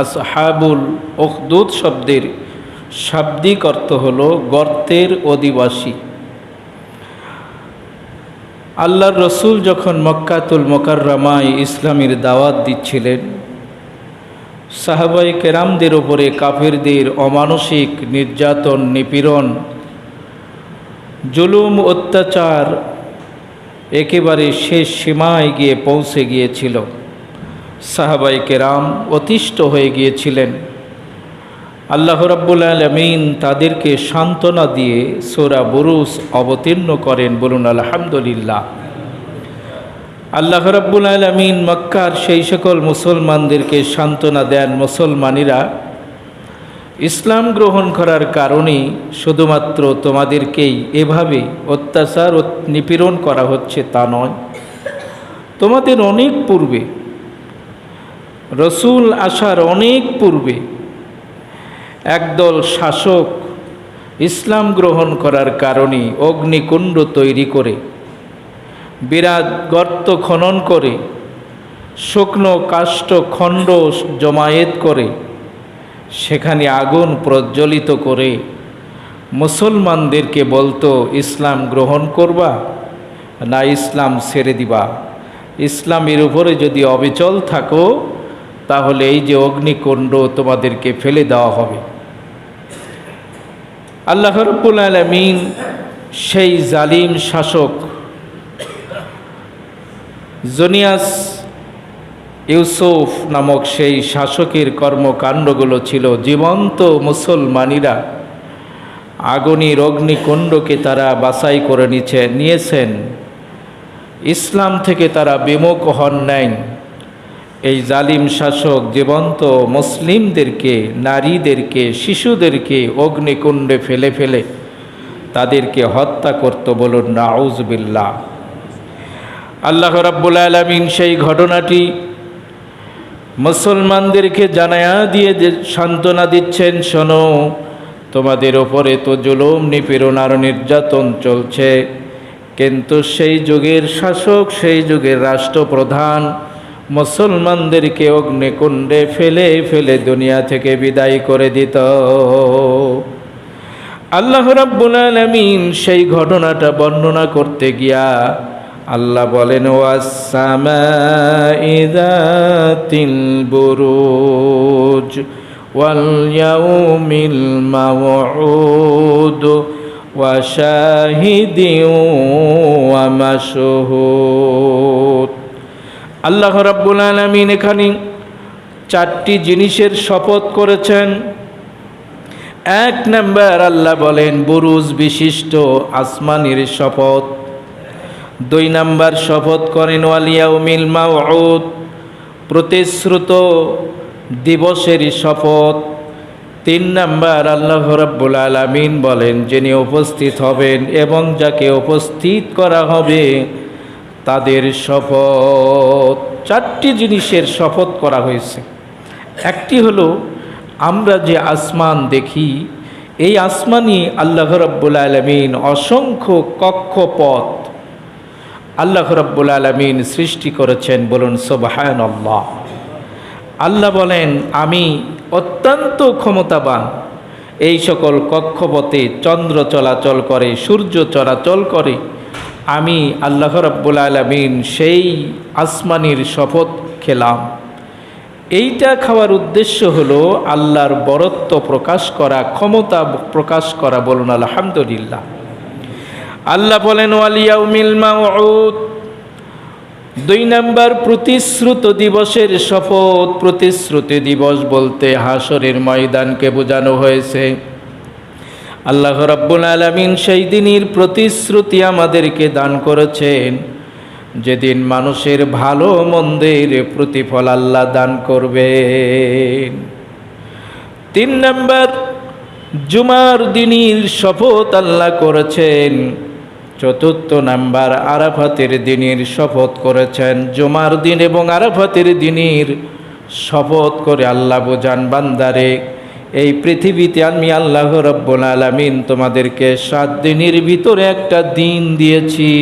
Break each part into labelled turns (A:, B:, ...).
A: আসহাবুল উখদুদ শব্দের শাব্দিক অর্থ হল গর্তের অধিবাসী। আল্লাহর রসুল যখন মক্কাতুল মুকাররমায় ইসলামের দাওয়াত দিচ্ছিলেন, সাহাবায়ে কেরামদের ওপরে কাফেরদের অমানসিক নির্যাতন, নিপীড়ন, জুলুম, অত্যাচার একেবারে শেষ সীমায় গিয়ে পৌঁছে গিয়েছিল। সাহাবায়ে কেরাম অতিষ্ঠ হয়ে গিয়েছিলেন। আল্লাহ রাব্বুল আলামিন তাদেরকে সান্ত্বনা দিয়ে সূরা বুরুজ অবতীর্ণ করেন। বলুন আলহামদুলিল্লাহ। আল্লাহ রাব্বুল আলামিন মক্কার সেই সকল মুসলমানদেরকে সান্ত্বনা দেন, মুসলমানেরা ইসলাম গ্রহণ করার কারণে শুধুমাত্র তোমাদেরকেই এভাবে অত্যাচার ও নিপীড়ন করা হচ্ছে তা নয়, তোমাদের অনেক পূর্বে, রসুল আসার অনেক পূর্বে একদল শাসক ইসলাম গ্রহণ করার কারণে অগ্নিকুণ্ড তৈরি করে, বিরাট গর্ত খনন করে, শুকনো কাষ্ঠ খণ্ড জমায়েত করে সেখানে আগুন প্রজ্বলিত করে মুসলমানদেরকে বলতো, ইসলাম গ্রহণ করবা না ইসলাম ছেড়ে দিবা, ইসলামের উপরে যদি অবিচল থাকো তাহলে এই যে অগ্নিকুণ্ড তোমাদেরকে ফেলে দেওয়া হবে। আল্লাহ রাব্বুল আলামিন সেই জালিম শাসক জুনিয়াস ইউসুফ নামক সেই শাসকের কর্মকাণ্ডগুলো ছিল, জীবন্ত মুসলমানেরা আগুনের অগ্নিকুণ্ডকে তারা বাছাই করে নিয়েছেন, ইসলাম থেকে তারা বিমুখ হন নাই। এই জালিম শাসক জীবন্ত মুসলিমদেরকে, নারীদেরকে, শিশুদেরকে অগ্নিকুণ্ডে ফেলে ফেলে তাদেরকে হত্যা করত। বলুন নাউজুবিল্লাহ। আল্লাহ রাব্বুল আলামিন সেই ঘটনাটি মুসলমানদেরকে জানায়া দিয়ে যে সান্ত্বনা দিচ্ছেন, শোনো, তোমাদের ওপরে তো জুলুম, নিপীড়ন আর নির্যাতন চলছে, কিন্তু সেই যুগের শাসক, সেই যুগের রাষ্ট্রপ্রধান মুসলমানদেরকে অগ্নিকুণ্ডে ফেলে ফেলে দুনিয়া থেকে বিদায় করে দিত। আল্লাহ রাব্বুল আলামিন সেই ঘটনাটা বর্ণনা করতে গিয়া আল্লাহ বলেন, ওয়াস-সামাই যাতিল বুরুজ ওয়াল ইয়াউমিল মাওউদ ওয়া শাহিদিন ওয়া মাশহুদ। আল্লাহ রাব্বুল আলামিন এখানে চারটি জিনিসের শপথ করেছেন। এক নাম্বার, আল্লাহ বলেন বুরুজ বিশিষ্ট আসমানের শপথ। দুই নাম্বার শপথ করেন ওয়াল ইয়াউমিল মাওউদ, প্রতিশ্রুত দিবসের শপথ। তিন নাম্বার, আল্লাহ রাব্বুল আলামিন বলেন যিনি উপস্থিত হবেন এবং যাকে উপস্থিত করা হবে তাদের শপথ। চারটি জিনিসের শপথ করা হয়েছে। একটি হলো, আমরা যে আসমান দেখি, এই আসমানই আল্লাহ রাব্বুল আলামিন অসংখ্য কক্ষপথ আল্লাহ রাব্বুল আলামিন সৃষ্টি করেছেন। বলুন সুবহানাল্লাহ। আল্লাহ বলেন, আমি অত্যন্ত ক্ষমতাবান। এই সকল কক্ষপথে চন্দ্র চলাচল করে, সূর্য চলাচল করে। আমি আল্লাহ রাব্বুল আলামিন সেই আসমানের শপথ খেলাম। এইটা খাওয়ার উদ্দেশ্য হলো আল্লাহর বরত্ব প্রকাশ করা, ক্ষমতা প্রকাশ করা। বলুন আলহামদুলিল্লাহ। আল্লাহ বলেন ওয়াল ইয়াউমিল মাওউদ, দুই নাম্বার প্রতিশ্রুত দিবসের শপথ। প্রতিশ্রুতি দিবস বলতে হাসরের ময়দানকে বোঝানো হয়েছে। আল্লাহ রাব্বুল আলামিন সেই দিনের প্রতিশ্রুতি আমাদেরকে দান করেছেন, যেদিন মানুষের ভালো মন্দের প্রতিফল আল্লাহ দান করবেন। তিন নাম্বার, জুমার দিনের শপথ আল্লাহ করেছেন। চতুর্থ নাম্বার, আরাফাতের দিনের শপথ করেছেন। জুমার দিন এবং আরাফাতের দিনের শপথ করে আল্লাহ বোঝান, বান্দারে, এই পৃথিবীতে আমি আল্লাহ রাব্বুল আলামিন তোমাদেরকে 7 দিনের ভিতরে একটা দিন দিয়েছি।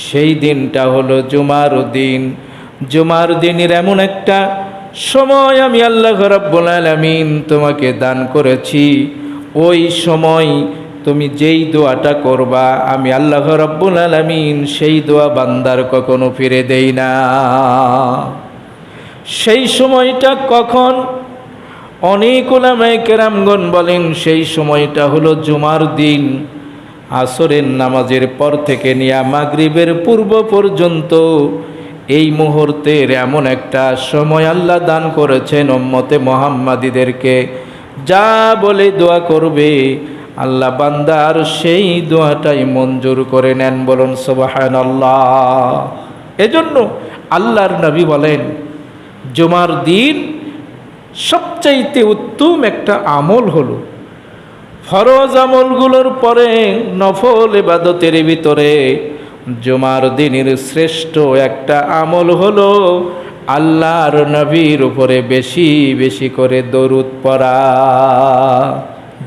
A: সেই দিনটা হলো জুমার দিন। জুমার দিনের এমন একটা সময় আমি আল্লাহ রাব্বুল আলামিন তোমাকে দান করেছি, ওই সময় তুমি যেই দোয়াটা করবা আমি আল্লাহ রাব্বুল আলামিন সেই দোয়া বান্দার কখনো ফিরে দেই না। সেই সময়টা কখন? অনেক উলামায়ে কেরামগণ বলেন সেই সময়টা হলো জুমার দিন, আসরের নামাজের পর থেকে নিয়ে মাগরিবের পূর্ব পর্যন্ত। এই মুহূর্তের এমন একটা সময় আল্লাহ দান করেছেন উম্মতে মুহাম্মাদীদেরকে, যা বলে দোয়া করবে আল্লাহ বান্দার সেই দোয়াটাই মঞ্জুর করে নেন। বলুন সুবহানাল্লাহ। এজন্য আল্লাহর নবী বলেন জুমার দিন সবচাইতে উত্তম একটা আমল হলো, ফরজ আমলগুলোর পরে নফল ইবাদতের ভিতরে জুমার দিনের শ্রেষ্ঠ একটা আমল হলো আল্লাহর নবীর উপরে বেশি বেশি করে দরুদ পড়া।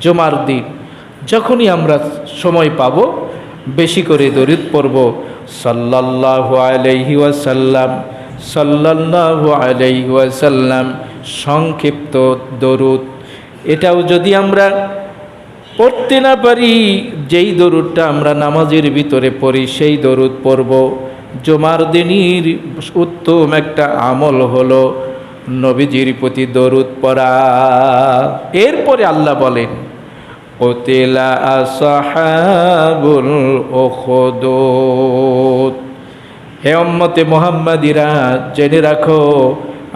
A: জুমার দিন যখনই আমরা সময় পাবো বেশি করে দরুদ পড়ব সাল্লাল্লাহু আলাইহি ওয়াসাল্লাম, সাল্লাল্লাহু আলাইহি ওয়াসাল্লাম, সংক্ষিপ্ত দরুদ। এটাও যদি আমরা পড়তে না পারি, যেই দরুদটা আমরা নামাজের ভিতরে পড়ি সেই দরুদ পড়ব। জুমার দিনের উত্তম একটা আমল হলো নবীজির প্রতি দরুদ পড়া। এরপরে আল্লাহ বলেন কুতিলা আসহাবুল উখদুদ, হে উম্মতে মুহাম্মাদীরা জেনে রাখো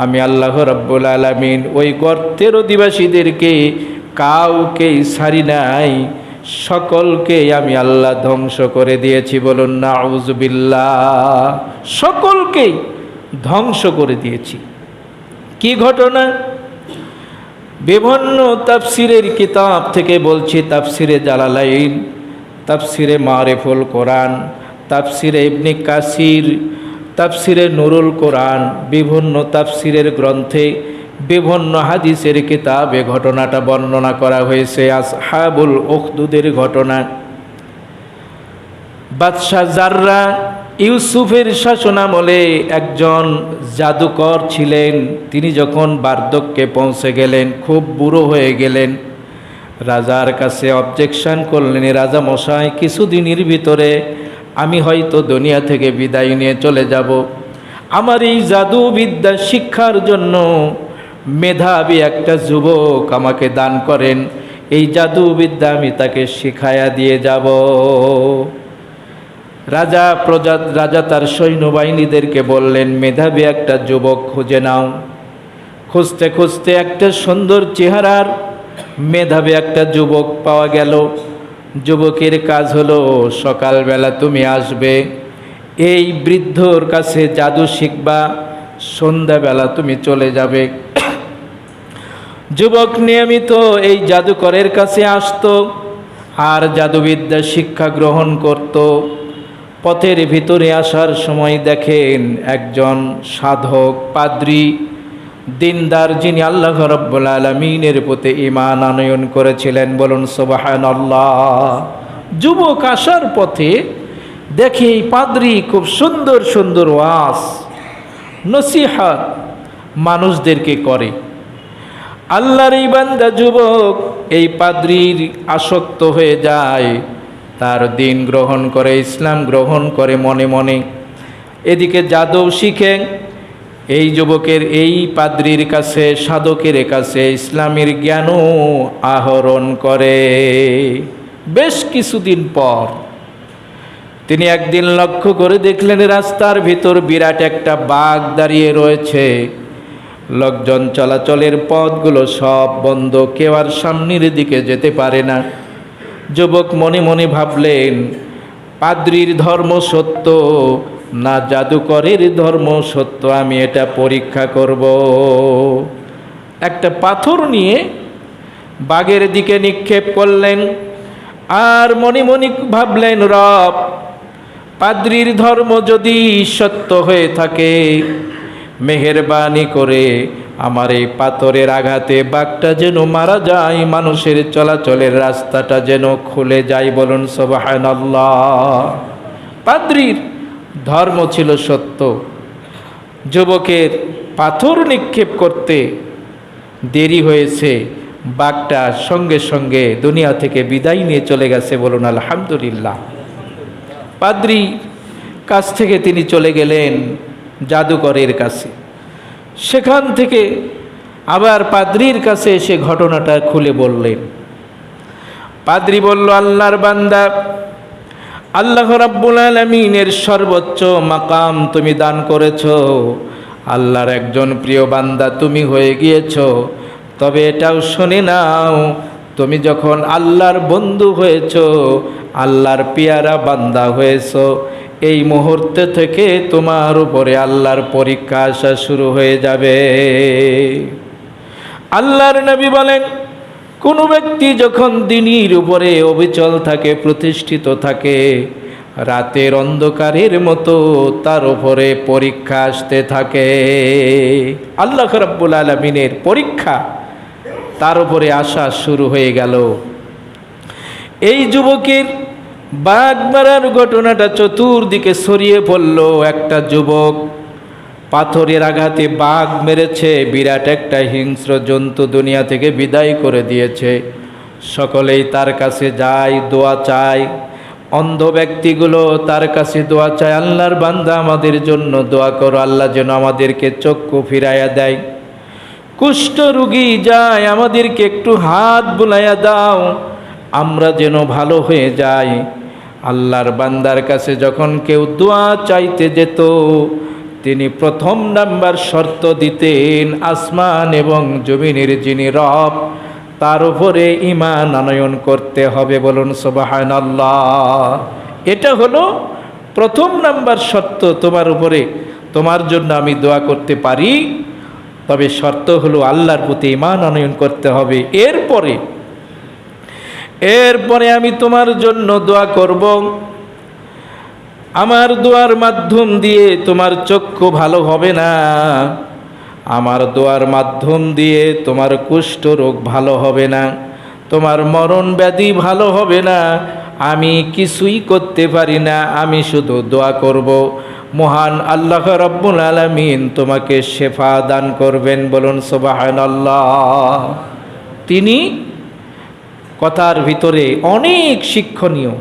A: আমি আল্লাহ রাব্বুল আলামিন ওই গর্তের অধিবাসীদেরকে কাউকেই ছাড়ি নাই, সকলকে আমি আল্লাহ ধ্বংস করে দিয়েছি। বলুন নাউযুবিল্লাহ। সকলকেই ধ্বংস করে দিয়েছি। কি ঘটনা? বিভিন্ন তাফসিরের কিতাব থেকে বলছি, তাফসিরে জালালাইন, তাফসিরে মারিফুল কোরআন, তাফসিরে ইবনে কাসির, তাফসিরে নুরুল কোরআন, বিভিন্ন তাফসিরের গ্রন্থে বিভিন্ন হাদিসের কিতাবে ঘটনাটা বর্ণনা করা হয়েছে। আসহাবুল উখদুদের ঘটনা। বাদশাহ জাররা ইউসুফের শাসনামলে একজন জাদুকর ছিলেন। তিনি যখন বার্ধক্যে পৌঁছে গেলেন, খুব বুড়ো হয়ে গেলেন, রাজার কাছে অবজেকশন করলেন, রাজা মশাই কিছুদিনের ভিতরে আমি হয়তো দুনিয়া থেকে বিদায় নিয়ে চলে যাব, আমার এই জাদুবিদ্যা শিক্ষার জন্য মেধাবী একটা যুবক আমাকে দান করেন, এই জাদুবিদ্যা আমি তাকে শিখায়া দিয়ে যাব। রাজা তার সৈন্যবাহিনীদেরকে বললেন মেধাবী একটা যুবক খুঁজে নাও। খুঁজতে খুঁজতে একটা সুন্দর চেহারার মেধাবী একটা যুবক পাওয়া গেল। যুবকের কাজ হলো সকালবেলা তুমি আসবে, এই বৃদ্ধর কাছে জাদু শিখবা, সন্ধ্যাবেলা তুমি চলে যাবে। যুবক নিয়মিত এই জাদুকরের কাছে আসতো আর জাদুবিদ্যা শিক্ষা গ্রহণ করত। পথের ভিতরে আসার সময় দেখেন একজন সাধক পাদ্রী দিনদার, যিনি আল্লাহ রাব্বুল আলামিনের প্রতি ঈমান আনয়ন করেছিলেন। বলুন সুবহানাল্লাহ। যুবক আসার পথে দেখে এই পাদ্রী খুব সুন্দর সুন্দর ওয়াজ নসিহত মানুষদেরকে করে। আল্লাহর এই বান্দা যুবক এই পাদ্রীর আসক্ত হয়ে যায়, তার দিন গ্রহণ করে, ইসলাম গ্রহণ করে মনে মনে। এদিকে জাদু শিখে এই যুবকের এই পাদ্রীর কাছে, সাধকের কাছে ইসলামের জ্ঞানও আহরণ করে। বেশ কিছুদিন পর তিনি একদিন লক্ষ্য করে দেখলেন রাস্তার ভিতর বিরাট একটা বাঘ দাঁড়িয়ে রয়েছে। লোকজন চলাচলের পথগুলো সব বন্ধ, কেউ আর সামনের দিকে যেতে পারে না। যুবক মনে মনে ভাবলেন পাদ্রীর ধর্ম সত্য না জাদুকরের ধর্ম সত্য, আমি এটা পরীক্ষা করব। একটা পাথর নিয়ে বাঘের দিকে নিক্ষেপ করলেন আর মনে মনে ভাবলেন রব, পাদ্রীর ধর্ম যদি সত্য হয়ে থাকে মেহেরবানি করে আমার এই পাথরের আঘাতে বাঘটা যেন মারা যায়, মানুষের চলাচলের রাস্তাটা যেন খুলে যায়। বলুন সুবহানাল্লাহ। পাদ্রীর ধর্ম ছিল সত্য। যুবকের পাথর নিক্ষেপ করতে দেরি হয়েছে, বাঘটা সঙ্গে সঙ্গে দুনিয়া থেকে বিদায় নিয়ে চলে গেছে। বলুন আলহামদুলিল্লাহ। পাদ্রী কাছ থেকে তিনি চলে গেলেন জাদুকরের কাছে। সেখান থেকে আবার পাদ্রীর কাছে এসে ঘটনাটা খুলে বললেন। পাদ্রী বলল, আল্লাহর বান্দা, আল্লাহ রাব্বুল আলামিনের সর্বোচ্চ মাকাম তুমি দান করেছো, আল্লাহর একজন প্রিয় বান্দা তুমি হয়ে গিয়েছো। তবে এটাও শুনে নাও, তুমি যখন আল্লাহর বন্ধু হয়েছো, আল্লাহর পেয়ারা বান্দা হয়েছো, এই মুহূর্তে থেকে তোমার উপরে আল্লাহর পরীক্ষা আসা শুরু হয়ে যাবে। আল্লাহর নবী বলেন, কোনো ব্যক্তি যখন দিনের উপরে অবিচল থাকে, প্রতিষ্ঠিত থাকে, রাতের অন্ধকারের মতো তার উপরে পরীক্ষা আসতে থাকে। আল্লাহ রাব্বুল আলামিনের পরীক্ষা তার উপরে আসা শুরু হয়ে গেল। এই যুবকের বাঘ মারার ঘটনাটা চতুর্দিকে ছড়িয়ে পড়ল। একটা যুবক পাথরের আঘাতে বাঘ মেরেছে, বিরাট একটা হিংস্র জন্তু দুনিয়া থেকে বিদায় করে দিয়েছে। সকলেই তার কাছে যায়, দোয়া চায়। অন্ধ ব্যক্তিগুলো তার কাছে দোয়া চায়, আল্লাহর বান্দা আমাদের জন্য দোয়া করো, আল্লাহ যেন আমাদেরকে চক্ষু ফিরাইয়া দেয়। কুষ্ঠ রোগী যায়, আমাদেরকে একটু হাত বুলাইয়া দাও, আমরা যেন ভালো হয়ে যাই। আল্লাহর বান্দার কাছে যখন কেউ দোয়া চাইতে যেত, তিনি প্রথম নাম্বার শর্ত দিতেন, আসমান এবং জমিনের যিনি রব, তার উপরে ঈমান আনয়ন করতে হবে। বলুন সুবহানাল্লাহ। এটা হলো প্রথম নাম্বার শর্ত। তোমার উপরে, তোমার জন্য আমি দোয়া করতে পারি, তবে শর্ত হলো আল্লাহর প্রতি ঈমান আনয়ন করতে হবে। এরপরে আমি তোমার জন্য দোয়া করব। আমার দোয়ার মাধ্যম দিয়ে তোমার চক্ষু ভালো হবে না, আমার দোয়ার মাধ্যম দিয়ে তোমার কুষ্ঠ রোগ ভালো হবে না, তোমার মরণ ব্যাধি ভালো হবে না। আমি কিছুই করতে পারি না, আমি শুধু দোয়া করব, মহান আল্লাহ রাব্বুল আলামিন তোমাকে শেফা দান করবেন। বলুন সুবহানাল্লাহ। তিনি কথার ভিতরে অনেক শিক্ষণীয়।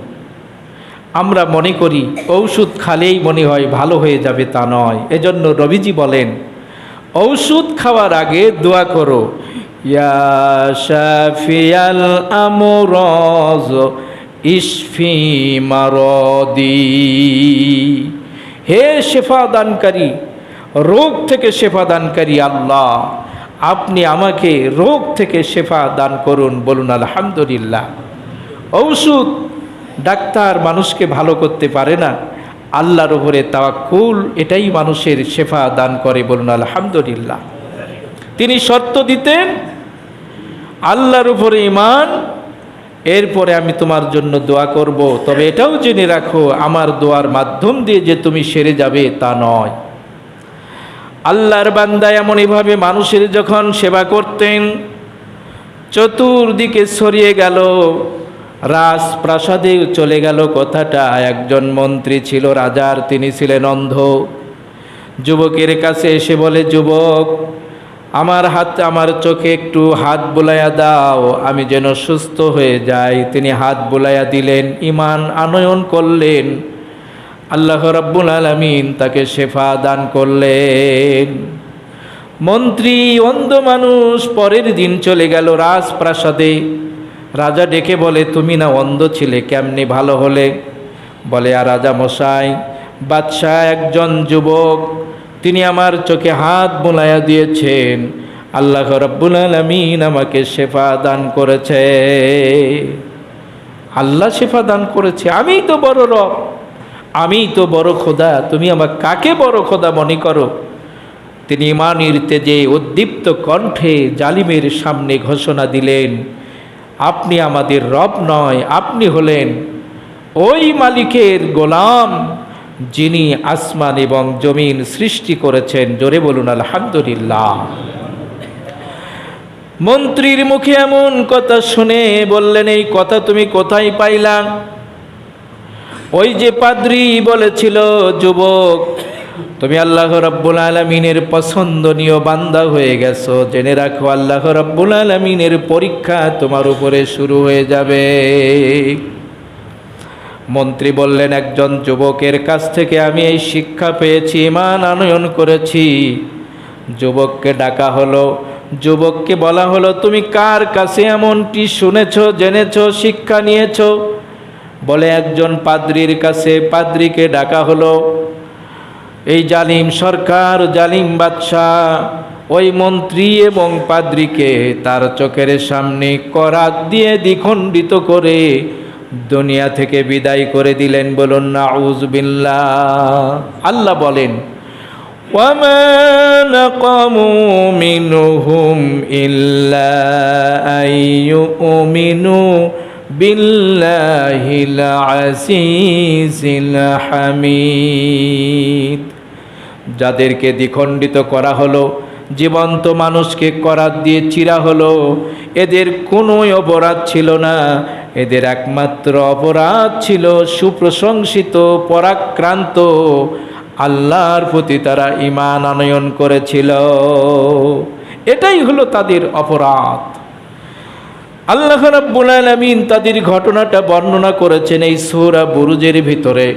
A: আমরা মনে করি ঔষধ খালেই মনে হয় ভালো হয়ে যাবে, তা নয়। এজন্য নবীজি বলেন, ঔষধ খাওয়ার আগে দোয়া করো, ইয়া শাফিয়াল আমরাজ ইশফি মারাদি, হে শেফা দানকারী, রোগ থেকে শেফা দানকারী আল্লাহ, আপনি আমাকে রোগ থেকে শেফা দান করুন। বলুন আলহামদুলিল্লাহ। ঔষধ, ডাক্তার মানুষকে ভালো করতে পারে না, আল্লাহর উপরে তাওয়াক্কুল, এটাই মানুষের শেফা দান করে। বলুন আলহামদুলিল্লাহ। তিনি শর্ত দিতেন, আল্লাহর উপরে ঈমান, এরপরে আমি তোমার জন্য দোয়া করব, তবে এটাও জেনে রাখো আমার দোয়ার মাধ্যম দিয়ে যে তুমি সেরে যাবে তা নয়। আল্লাহর বান্দা এমন এভাবে মানুষের যখন সেবা করতেন, চতুর্দিকে ছড়িয়ে গেল, রাজপ্রাসাদে চলে গেল কথাটা। একজন মন্ত্রী ছিল রাজার, তিনি ছিলেন অন্ধ। যুবকের কাছে এসে বলে, যুবক, আমার চোখে একটু হাত বুলাইয়া দাও, আমি যেন সুস্থ হয়ে যাই। তিনি হাত বুলাইয়া দিলেন, ঈমান আনয়ন করলেন, আল্লাহ রাব্বুল আলামিন তাকে শেফা দান করলেন। মন্ত্রী অন্ধ মানুষ পরের দিন চলে গেল রাজপ্রাসাদে। রাজা ডেকে বলে, তুমি না অন্ধ ছিলে, কেমনি ভালো হলে? বলে, আর রাজা মশাই, বাদশাহ একজন যুবক, তিনি আমার চোখে হাত বুলাইয়া দিয়েছেন, আল্লাহ রাব্বুল আলামিন আমাকে শেফা দান করেছে। আল্লাহ শেফা দান করেছে, আমিই তো বড় রব, আমিই তো বড় খোদা, তুমি আমার কাকে বড় খোদা মনে করো? তিনি ঈমানের তেজে উদ্দীপ্ত কণ্ঠে জালিমের সামনে ঘোষণা দিলেন, আপনি আমাদের রব নয়, আপনি হলেন ওই মালিকের গোলাম যিনি আসমান এবং জমিন সৃষ্টি করেছেন। জোরে বলুন আলহামদুলিল্লাহ। মন্ত্রীর মুখে এমন কথা শুনে বললেন, এই কথা তুমি কোথায় পাইলা? ওই যে পাদ্রী বলেছিল, যুবক, তুমি আল্লাহ রাব্বুল আলামিনের পছন্দনীয় বান্দা হয়ে গেছো। জেনে রাখো, আল্লাহ রাব্বুল আলামিনের পরীক্ষা তোমার উপরে শুরু হয়ে যাবে। মন্ত্রী বললেন, একজন যুবকের কাছ থেকে আমি এই শিক্ষা পেয়েছি, ঈমান আনয়ন করেছি। যুবককে ডাকা হলো, যুবককে বলা হলো, তুমি কার কাছে এমনটি শুনেছো, জেনেছো, শিক্ষা নিয়েছো? বলে, একজন পাদ্রীর কাছে। পাদ্রীকে ডাকা হলো। এই জালিম সরকার, জালিম বাদশাহ ওই মন্ত্রী এবং পাদ্রীকে তার চোখের সামনে করাত দিয়ে দ্বিখণ্ডিত করে দুনিয়া থেকে বিদায় করে দিলেন। বলুন নাউযু বিল্লাহ। আল্লাহ বলেন, ওয়ামা নাকামু মিনহুম ইল্লা আইয়ুমিনু বিল্লাহিল আজিজিল হামিদ। যাদেরকে দ্বিখণ্ডিত করা হলো, জীবন্ত মানুষকে করাত দিয়ে চিরা হলো, এদের কোনো অপরাধ ছিল না। এদের একমাত্র অপরাধ ছিল সুপ্রশংসিত পরাক্রান্ত আল্লাহর প্রতি তারা ঈমান আনয়ন করেছিল। এটাই হলো তাদের অপরাধ। আল্লাহ রাব্বুল আলামিন তাদের ঘটনাটা বর্ণনা করেছেন এই সূরা বুরুজের ভিতরে।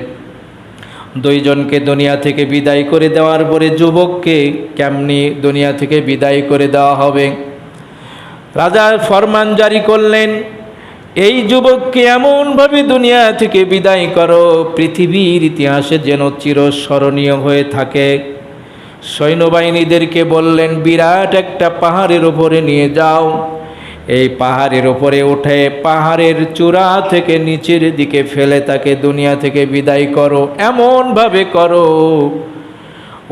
A: দুইজনকে দুনিয়া থেকে বিদায় করে দেওয়ার পরে যুবককে কেমনি দুনিয়া থেকে বিদায় করে দেওয়া হবে? রাজা ফরমান জারি করলেন, এই যুবককে এমনভাবে দুনিয়া থেকে বিদায় করো, পৃথিবীর ইতিহাসে যেন চিরস্মরণীয় হয়ে থাকে। সৈন্যবাহিনীদেরকে বললেন, বিরাট একটা পাহাড়ের উপরে নিয়ে যাও। এই পাহাড়ের উপরে উঠে পাহাড়ের চূড়া থেকে নিচের দিকে ফেলে তাকে দুনিয়া থেকে বিদায় করো। এমনভাবে করো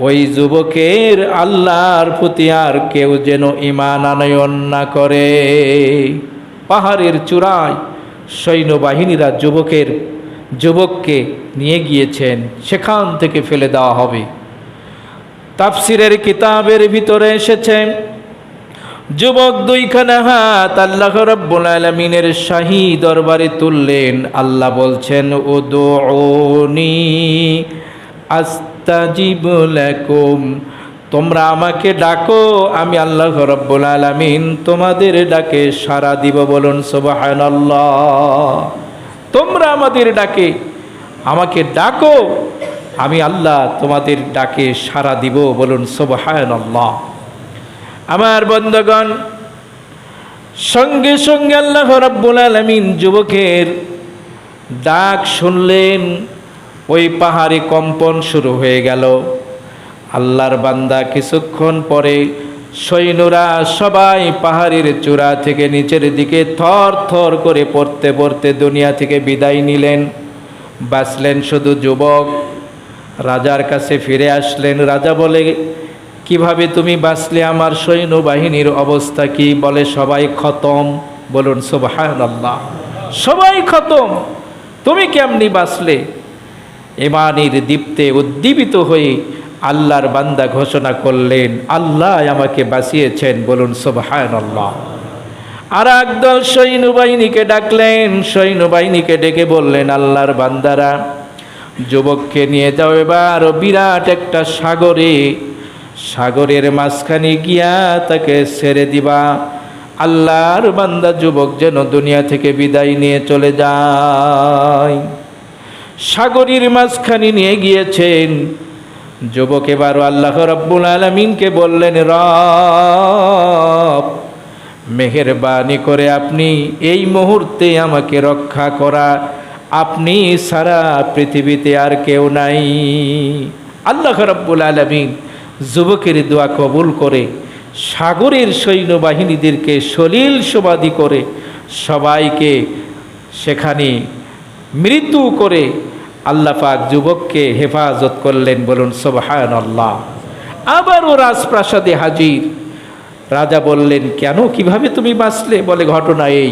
A: ওই যুবকের আল্লাহর প্রতি আর কেউ যেন ঈমান আনয়ন না করে। পাহাড়ের চূড়ায় সৈন্যবাহিনীরা যুবককে নিয়ে গিয়েছেন, সেখান থেকে ফেলে দেওয়া হবে। তাফসিরের কিতাবের ভিতরে এসেছে, যুবক দুইখানা হাত আল্লাহ রাব্বুল আলামিনের শাহী দরবারে তুললেন। আল্লাহ বলছেন, উদউনি আস্তাজিব লাকুম, তোমরা আমাকে ডাকো, আমি আল্লাহ রাব্বুল আলামিন তোমাদের ডাকে সাড়া দিব। বলুন সুবহানাল্লাহ। তোমরা আমাদের ডাকে, আমাকে ডাকো, আমি আল্লাহ তোমাদের ডাকে সাড়া দিব। বলুন সুবহানাল্লাহ। আমার বন্ধুগণ, সঙ্গে সঙ্গে আল্লাহ রাব্বুল আলামিন যুবকের ডাক শুনলেন। ওই পাহাড়ে কম্পন শুরু হয়ে গেল। আল্লাহর বান্দা কিছুক্ষণ পরে সৈন্যরা সবাই পাহাড়ের চূড়া থেকে নিচের দিকে থর থর করে পড়তে পড়তে দুনিয়া থেকে বিদায় নিলেন। বাঁচলেন শুধু যুবক। রাজার কাছে ফিরে আসলেন। রাজা বলে, কিভাবে তুমি বাঁচলে? আমার সৈন্যবাহিনীর অবস্থা কি? বলে, সবাই খতম। বলুন সুবহানাল্লাহ। সবাই খতম, তুমি কেমনি বাঁচলে? ঈমানের দীপ্তে উদ্দীপিত হয়ে আল্লাহর বান্দা ঘোষণা করলেন, আল্লাহ আমাকে বাঁচিয়েছেন। বলুন সুবহানাল্লাহ। আর একদল সৈন্যবাহিনীকে ডাকলেন। সৈন্যবাহিনীকে ডেকে বললেন, আল্লাহর বান্দারা, যুবককে নিয়ে যাও এবার বিরাট একটা সাগরের মাঝখানে গিয়া তাকে ছেড়ে দিবা। আল্লাহর বান্দা যুবক যেন দুনিয়া থেকে বিদায় নিয়ে চলে যায়। সাগরের মাঝখানে নিয়ে গিয়েছেন। যুবক এবার আল্লাহ রাব্বুল আলামিনকে বললেন, রব, মেহেরবানি করে আপনি এই মুহূর্তে আমাকে রক্ষা করা, আপনি সারা পৃথিবীতে আর কেউ নাই। আল্লাহ রাব্বুল আলামিন যুবকের দোয়া কবুল করে সাগরের সৈন্যবাহিনীদেরকে সলিল সমাধি করে সবাইকে সেখানে মৃত্যু করে আল্লাহ পাক যুবককে হেফাজত করলেন। বলুন সুবহানাল্লাহ। আবারও রাজপ্রাসাদে হাজির। রাজা বললেন, কেন, কিভাবে তুমি বাঁচলে? বলে, ঘটনা এই।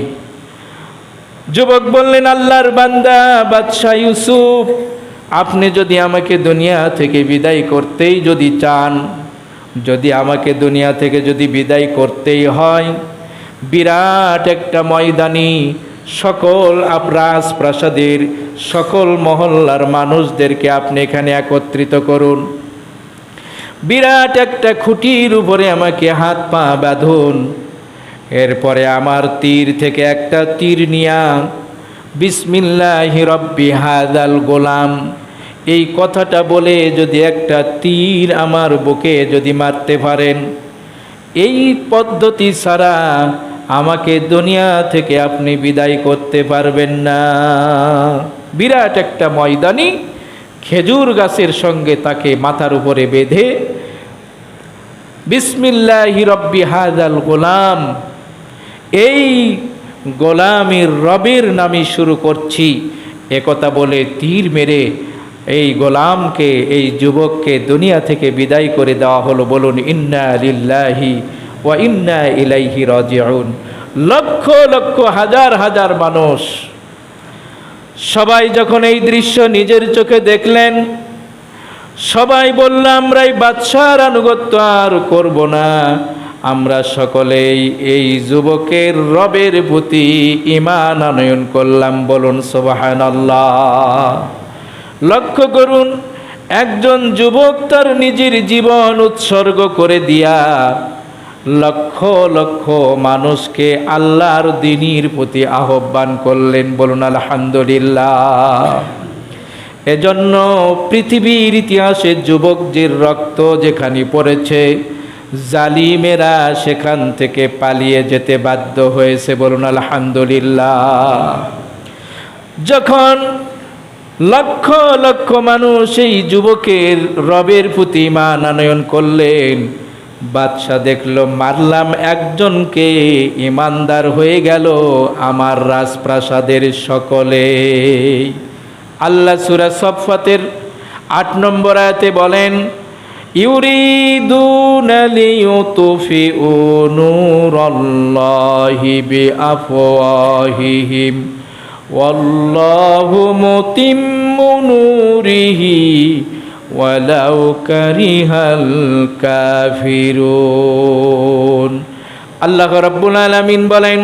A: যুবক বললেন, আল্লাহর বান্দা বাদশাহ ইউসুফ, আপনি যদি আমাকে দুনিয়া থেকে বিদায় করতেই যদি চান, যদি আমাকে দুনিয়া থেকে যদি বিদায় করতেই হয়, বিরাট একটা ময়দানি সকল রাজপ্রাসাদের সকল মহল্লার মানুষদেরকে আপনি এখানে একত্রিত করুন। বিরাট একটা খুঁটির উপরে আমাকে হাত পা বাঁধুন, এরপরে আমার তীর থেকে একটা তীর নিয়া বিসমিল্লাহি রব্বি হাযাল গোলাম এই কথাটা বলে যদি একটা তীর আমার বুকে যদি মারতে পারেন, এই পদ্ধতি ছাড়া আমাকে দুনিয়া থেকে আপনি বিদায় করতে পারবেন না। বিরাট একটা ময়দানি খেজুর গাছের সঙ্গে তাকে মাথার উপরে বেঁধে বিসমিল্লাহি রব্বি হাযাল গোলাম, এই গোলামের রবের নামে শুরু করছি, একথা বলে তীর মেরে এই গোলামকে, এই যুবককে দুনিয়া থেকে বিদায় করে দেওয়া হলো। বলুন ইন্না লিল্লাহি ওয়া ইন্না ইলাইহি রাজিউন। লক্ষ লক্ষ হাজার হাজার মানুষ সবাই যখন এই দৃশ্য নিজের চোখে দেখলেন, সবাই বলল আমরা এই বাদশার আনুগত্য আর করব না, আমরা সকলেই এই যুবকের রবের প্রতি ঈমান আনয়ন করলাম। বলুন সুবহানাল্লাহ। লক্ষ্য করুন, একজন যুবক তার নিজের জীবন উৎসর্গ করে দিয়া লক্ষ লক্ষ মানুষকে আল্লাহর দ্বীনের প্রতি আহ্বান করলেন। বলুন আলহামদুলিল্লাহ। এজন্য পৃথিবীর ইতিহাসে যুবকদের রক্ত যেখানে পড়েছে, জালিমেরা সেখান থেকে পালিয়ে যেতে বাধ্য হয়েছে। বলুন আলহামদুলিল্লাহ। যখন লক্ষ লক্ষ মানুষ এই যুবকের রবের প্রতি ঈমান আনয়ন করলেন, বাদশাহ দেখলো মারলাম একজনকে, ঈমানদার হয়ে গেল আমার রাজপ্রাসাদের সকলে। আল্লাহ সূরা সফফাতের ৮ নম্বর আয়াতে বলেন, ইউরিদুনা লিইউতফিউ নূরাল্লাহি বিআফওয়াহিহিম ওয়াল্লাহু মুতিম্মু নূরিহি ওয়ালাউ কারিহাল কাফিরুন। আল্লাহ রাব্বুল আলামিন বলেন,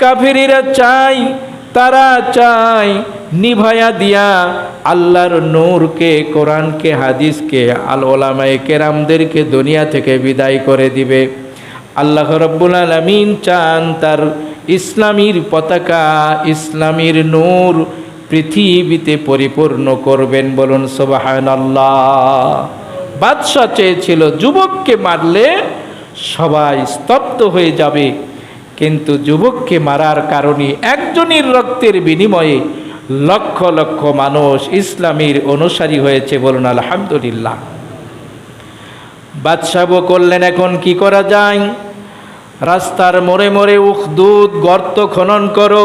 A: কাফিররা চায়, তারা চায় নিভায়া দিয়া আল্লাহর নূরকে, কোরআনকে, হাদিসকে, আল ওলামায়ে কেরামদেরকে দুনিয়া থেকে বিদায় করে দিবে। আল্লাহ রাব্বুল আলামিন চান তার ইসলামীর পতাকা, ইসলামীর নূর পৃথিবীতে পরিপূর্ণ করবেন। বলুন সুবহানাল্লাহ। বাদশা চেয়েছিল যুবককে মারলে সবাই স্তব্ধ হয়ে যাবে, কিন্তু যুবককে মারার কারণে একজনের রক্তের বিনিময়ে লক্ষ লক্ষ মানুষ ইসলামীর অনুসারী হয়েছে। বলুন আলহামদুলিল্লাহ। বাদশাহ করলেন এখন কি করা যায়? রাস্তার মোড়ে মোড়ে উখদুদ, গর্ত খনন করো।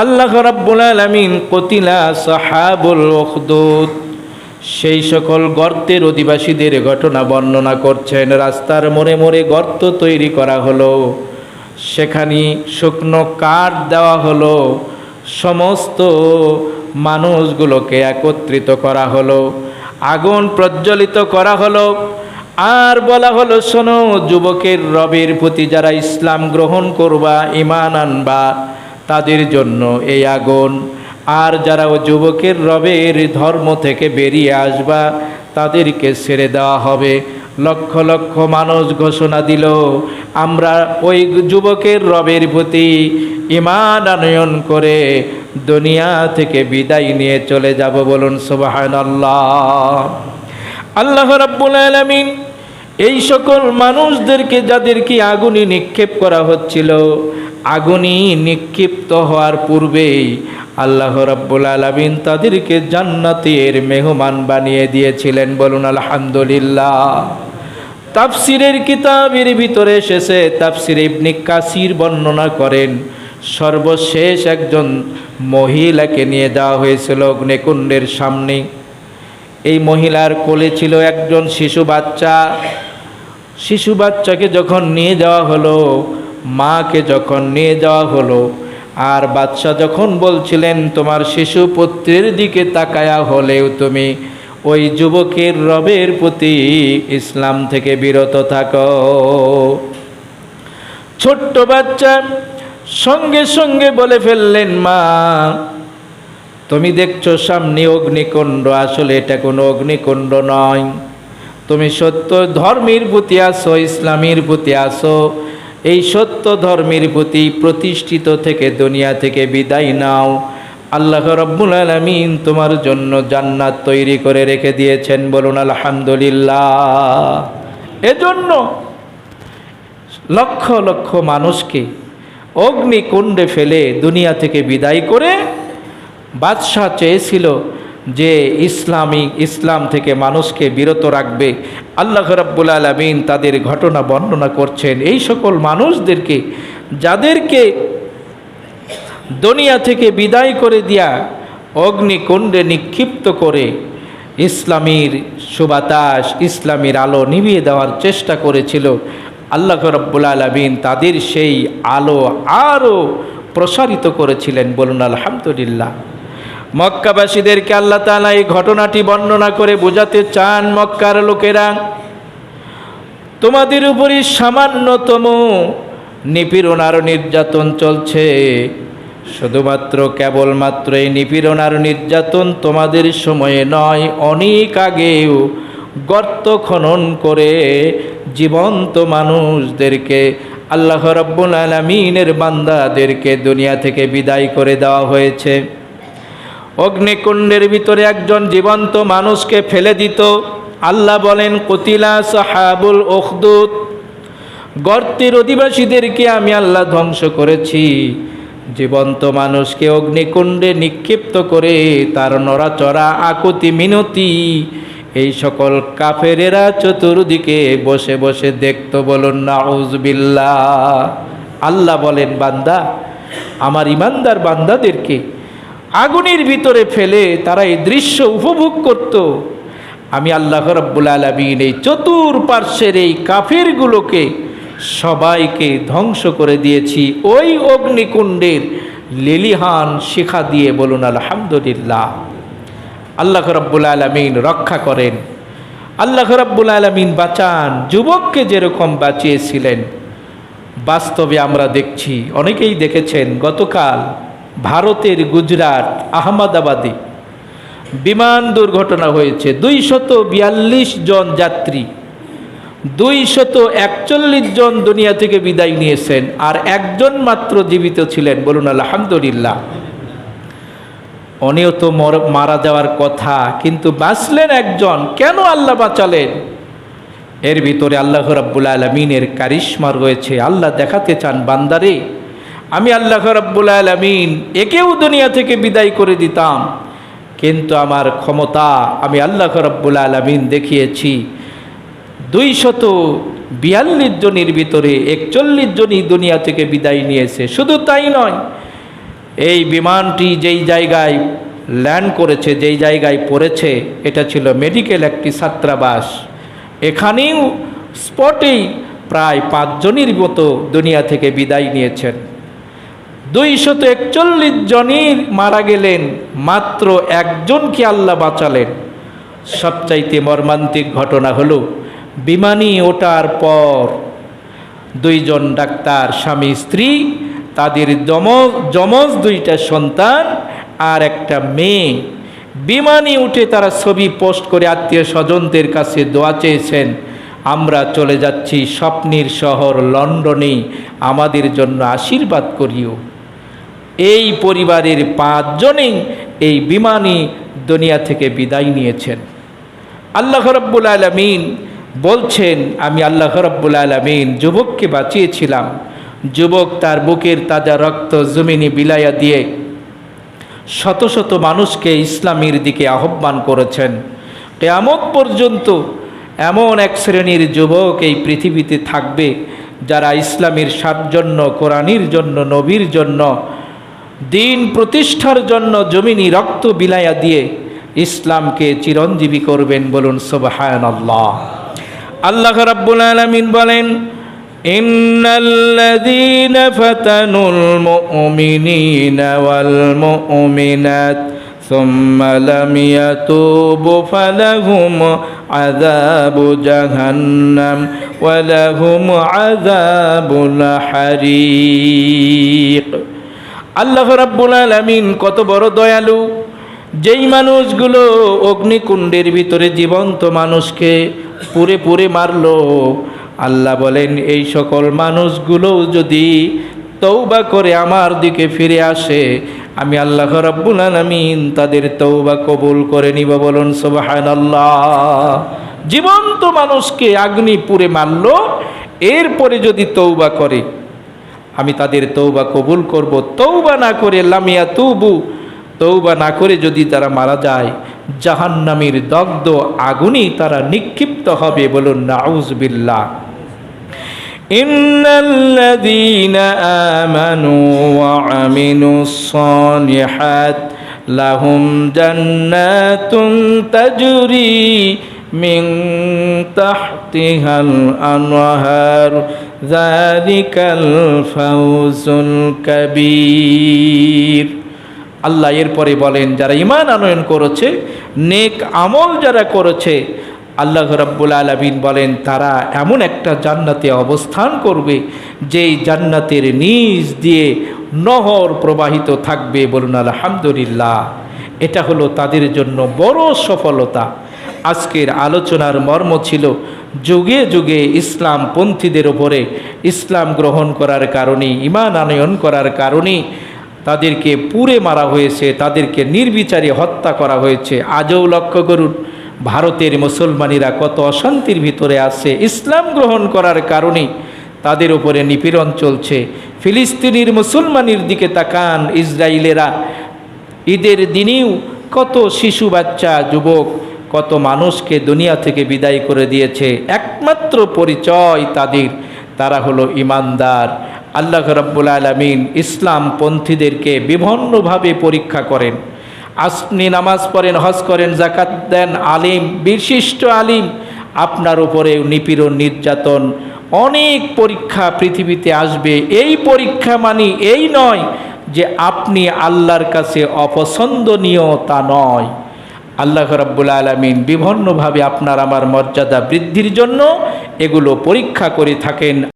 A: আল্লাহ রাব্বুল আলামিন কতিলা সাহাবুল উখদুদ, সেই সকল গর্তের অধিবাসীদের ঘটনা বর্ণনা করছেন। রাস্তার মোড়ে মোড়ে গর্ত তৈরি করা হলো, সেখানে শুকনো কাঠ দেওয়া হলো, সমস্ত মানুষগুলোকে একত্রিত করা হলো, আগুন প্রজ্বলিত করা হলো, আর বলা হলো শোনো, যুবকের রবের প্রতি যারা ইসলাম গ্রহণ করবা, ঈমান আনবা, তাদের জন্য এই আগুন, আর যারা ও যুবকের রবের ধর্ম থেকে বেরিয়ে আসবা তাদেরকে ছেড়ে দেওয়া হবে। লক্ষ লক্ষ মানুষ ঘোষণা দিল, আমরা ওই যুবকের রবের প্রতি ঈমান আনয়ন করে দুনিয়া থেকে বিদায় নিয়ে চলে যাব। বলুন সুবহানাল্লাহ। আল্লাহ রাব্বুল আলামিন এই সকল মানুষদেরকে, যাদেরকে আগুনে নিক্ষেপ করা হচ্ছিল, আগুনে নিক্ষিপ্ত হওয়ার পূর্বেই আল্লাহ রাব্বুল আলামিন তাদেরকে জান্নাতের মেহমান বানিয়ে দিয়েছিলেন। বলুন আলহামদুলিল্লাহ। তাফসিরের কিতাবের ভিতরে এসেছে, তাফসির ইবনে কাসির বর্ণনা করেন, সর্বশেষ একজন মহিলাকে নিয়ে যাওয়া হয়েছিল অগ্নিকুণ্ডের সামনে। এই মহিলার কোলে ছিল একজন শিশু বাচ্চা। শিশু বাচ্চাকে যখন নিয়ে যাওয়া হলো, মাকে যখন নিয়ে যাওয়া হলো, আর বাদশা যখন বলছিলেন তোমার শিশু পুত্রের দিকে তাকায়া হলেও তুমি ওই যুবকের রবের প্রতি ইসলাম থেকে বিরত থাকো। ছোট্ট বাচ্চা সঙ্গে সঙ্গে বলে ফেললেন, মা তুমি দেখছো সামনে অগ্নিকুণ্ড, আসলে এটা কোনো অগ্নিকুণ্ড নয়। তুমি সত্য ধর্মের প্রতি আসো, ইসলামের প্রতি আসো, এই সত্য ধর্মের প্রতি প্রতিষ্ঠিত থেকে দুনিয়া থেকে বিদায় নাও। আল্লাহ রাব্বুল আলামিন তোমার জন্য জান্নাত তৈরি করে রেখে দিয়েছেন, বলুন আলহামদুলিল্লাহ। এজন্য লক্ষ লক্ষ মানুষকে অগ্নিকুণ্ডে ফেলে দুনিয়া থেকে বিদায় করে বাদশাহ চেয়েছিল যে ইসলাম থেকে মানুষকে বিরত রাখবে। আল্লাহ রাব্বুল আলামিন তাদের ঘটনা বর্ণনা করছেন। এই সকল মানুষদেরকে, যাদেরকে দুনিয়া থেকে বিদায় করে দিয়া অগ্নিকুণ্ডে নিক্ষিপ্ত করে ইসলামের সুবাতাস, ইসলামের আলো নিভিয়ে দেওয়ার চেষ্টা করেছিল, আল্লাহ রাব্বুল আলামিন তাদের সেই আলো আরও প্রসারিত করেছিলেন, বলুন আলহামদুলিল্লাহ। মক্কাবাসীদেরকে আল্লাহ তাআলা এই ঘটনাটি বর্ণনা করে বোঝাতে চান, মক্কার লোকেরা, তোমাদের উপরই সামান্যতম নিপীড়ন আর নির্যাতন চলছে। শুধুমাত্র কেবলমাত্র এই নিপীড়ন আর নির্যাতন তোমাদের সময়ে নয়, অনেক আগেও গর্ত খনন করে জীবন্ত মানুষদেরকে, আল্লাহ রাব্বুল আলামিনের বান্দাদেরকে দুনিয়া থেকে বিদায় করে দেওয়া হয়েছে। অগ্নিকুণ্ডের ভিতরে একজন জীবন্ত মানুষকে ফেলে দিত। আল্লাহ বলেন, কুতিলা সাহাবুল উখদুদ, গর্তের অধিবাসীদেরকে আমি আল্লাহ ধ্বংস করেছি। জীবন্ত মানুষকে অগ্নিকুণ্ডে নিক্ষিপ্ত করে তার নড়াচড়া, আকুতি মিনতি এই সকল কাফেরেরা চতুর্দিকে বসে বসে দেখত, বলুন নাউজুবিল্লাহ। আল্লাহ বলেন, বান্দা, আমার ইমানদার বান্দাদেরকে আগুনের ভিতরে ফেলে তারা এই দৃশ্য উপভোগ করত। আমি আল্লাহ রাব্বুল আলামিন এই চতুর্পার্শ্বের এই কাফেরগুলোকে সবাইকে ধ্বংস করে দিয়েছি ওই অগ্নিকুণ্ডের লেলিহান শিখা দিয়ে, বলুন আলহামদুলিল্লাহ। আল্লাহ রাব্বুল আলামিন রক্ষা করেন, আল্লাহ রাব্বুল আলামিন বাঁচান। যুবককে যেরকম বাঁচিয়েছিলেন, বাস্তবে আমরা দেখছি, অনেকেই দেখেছেন, গতকাল ভারতের গুজরাট আহমেদাবাদে বিমান দুর্ঘটনা হয়েছে। 242 জন যাত্রী, 241 জন দুনিয়া থেকে বিদায় নিয়েছেন, আর একজন মাত্র জীবিত ছিলেন, বলুন আলহামদুলিল্লাহ। উনিও তো মারা যাওয়ার কথা, কিন্তু বাঁচলেন একজন। কেন আল্লাহ বাঁচালেন? এর ভিতরে আল্লাহ রাব্বুল আলামিনের কারিশমা রয়েছে। আল্লাহ দেখাতে চান, বান্দারে, আমি আল্লাহ রাব্বুল আলামিন একেও দুনিয়া থেকে বিদায় করে দিতাম, কিন্তু আমার ক্ষমতা আমি আল্লাহ রাব্বুল আলামিন দেখিয়েছি। 242 জনের ভিতরে 41 জনই দুনিয়া থেকে বিদায় নিয়েছে। শুধু তাই নয়, এই বিমানটি যেই জায়গায় ল্যান্ড করেছে, যেই জায়গায় পড়েছে, এটা ছিল মেডিকেল একটি ছাত্রাবাস। এখানেও স্পটেই প্রায় 5 জনের মতো দুনিয়া থেকে বিদায় নিয়েছেন। 241 জনই মারা গেলেন, মাত্র একজনকে আল্লাহ বাঁচালেন। সবচাইতে মর্মান্তিক ঘটনা হলো, বিমানে ওঠার পর 2 জন ডাক্তার, স্বামী স্ত্রী, তাদের যমজ 2টা সন্তান আর একটা মেয়ে, বিমানে উঠে তারা ছবি পোস্ট করে আত্মীয় স্বজনদের কাছে দোয়া চেয়েছেন, আমরা চলে যাচ্ছি স্বপ্নের শহর লন্ডনে, আমাদের জন্য আশীর্বাদ করিও। এই পরিবারের 5 জনেই এই বিমানে দুনিয়া থেকে বিদায় নিয়েছেন। আল্লাহ রাব্বুল আলামিন বলছেন, আমি আল্লাহ রাব্বুল আলামিন যুবককে বাঁচিয়েছিলাম। যুবক তার বুকের তাজা রক্ত জমিনে বিলাইয়া দিয়ে শত শত মানুষকে ইসলামের দিকে আহ্বান করেছেন। কিয়ামত পর্যন্ত এমন এক শ্রেণীর যুবক এই পৃথিবীতে থাকবে, যারা ইসলামের জন্য, কোরআনের জন্য, নবীর জন্য, দিন প্রতিষ্ঠার জন্য জমিনে রক্ত বিলাইয়া দিয়ে ইসলামকে চিরঞ্জীবী করবেন, বলুন সুবহানাল্লাহ। আল্লাহ রাব্বুল আলামিন বলেন, ইন্নাল্লাযীনা ফাতানুল মুমিনিনা ওয়াল মুমিনাত সুম্মা লাম ইয়াতুবু ফালাহুম আযাবু জাহান্নাম ওয়া লাহুম আযাবুল হারীক। আল্লাহ রাব্বুল আলামিন কত বড় দয়ালু। যেই মানুষগুলো অগ্নিকুণ্ডের ভিতরে জীবন্ত মানুষকে পুরে পুরে মারলো। আল্লাহ বলেন এই সকল মানুষগুলো যদি তওবা করে আমার দিকে ফিরে আসে, আমি আল্লাহ রাব্বুল আলামিন তাদের তওবা কবুল করে নিব। বলুন সুবহানাল্লাহ। জীবন্ত মানুষকে আগ্নি পুড়ে মারলো, এরপরে যদি তওবা করে আমি তাদের তওবা কবুল করব। তওবা না করে লামিয়া তুবু, তওবা না করে যদি তারা মারা যায়, জাহান্নামের দগ্ধ আগুনে তারা নিক্ষিপ্ত হবে। বলুন নাউযুবিল্লাহ। ইন্নাল্লাযীনা আমানু ওয়া আমিলুস সালিহাত লাহুম জান্নাতুন তাজরি মিন তাহতিহাল আনহার যালিকাল ফাওজুল কাবীর। আল্লাহ এরপরে বলেন যারা ঈমান আনয়ন করেছে, নেক আমল যারা করেছে, আল্লাহ রাব্বুল আলামিন বলেন তারা এমন একটা জান্নাতে অবস্থান করবে যেই জান্নাতের নিচ দিয়ে নহর প্রবাহিত থাকবে। বলুন আলহামদুলিল্লাহ। এটা হলো তাদের জন্য বড় সফলতা। আজকের আলোচনার মর্ম ছিল যুগে যুগে ইসলামপন্থীদের ওপরে ইসলাম গ্রহণ করার কারণে, ঈমান আনয়ন করার কারণে তাদেরকে পুড়ে মারা হয়েছে, তাদেরকে নির্বিচারে হত্যা করা হয়েছে। আজও লক্ষ্য করুন ভারতের মুসলমানেরা কত অশান্তির ভিতরে আছে, ইসলাম গ্রহণ করার কারণে তাদের উপরে নিপীড়ন চলছে। ফিলিস্তিনের মুসলমানের দিকে তাকান, ইসরায়েলেরা ঈদের দিনেও কত শিশু বাচ্চা যুবক কত মানুষকে দুনিয়া থেকে বিদায় করে দিয়েছে। একমাত্র পরিচয় তাদের, তারা হলো ঈমানদার। আল্লাহ রাব্বুল আলামিন ইসলামপন্থীদেরকে বিভিন্নভাবে পরীক্ষা করেন। আপনি নামাজ পড়েন, হজ করেন, যাকাত দেন, আলিম, বিশিষ্ট আলিম, আপনার উপরে নিপীড়ন নির্যাতন অনেক পরীক্ষা পৃথিবীতে আসবে। এই পরীক্ষা মানে এই নয় যে আপনি আল্লাহর কাছে অপছন্দনীয়, তা নয়। আল্লাহ রাব্বুল আলামিন বিভিন্নভাবে আপনার আমার মর্যাদা বৃদ্ধির জন্য এগুলো পরীক্ষা করে থাকেন।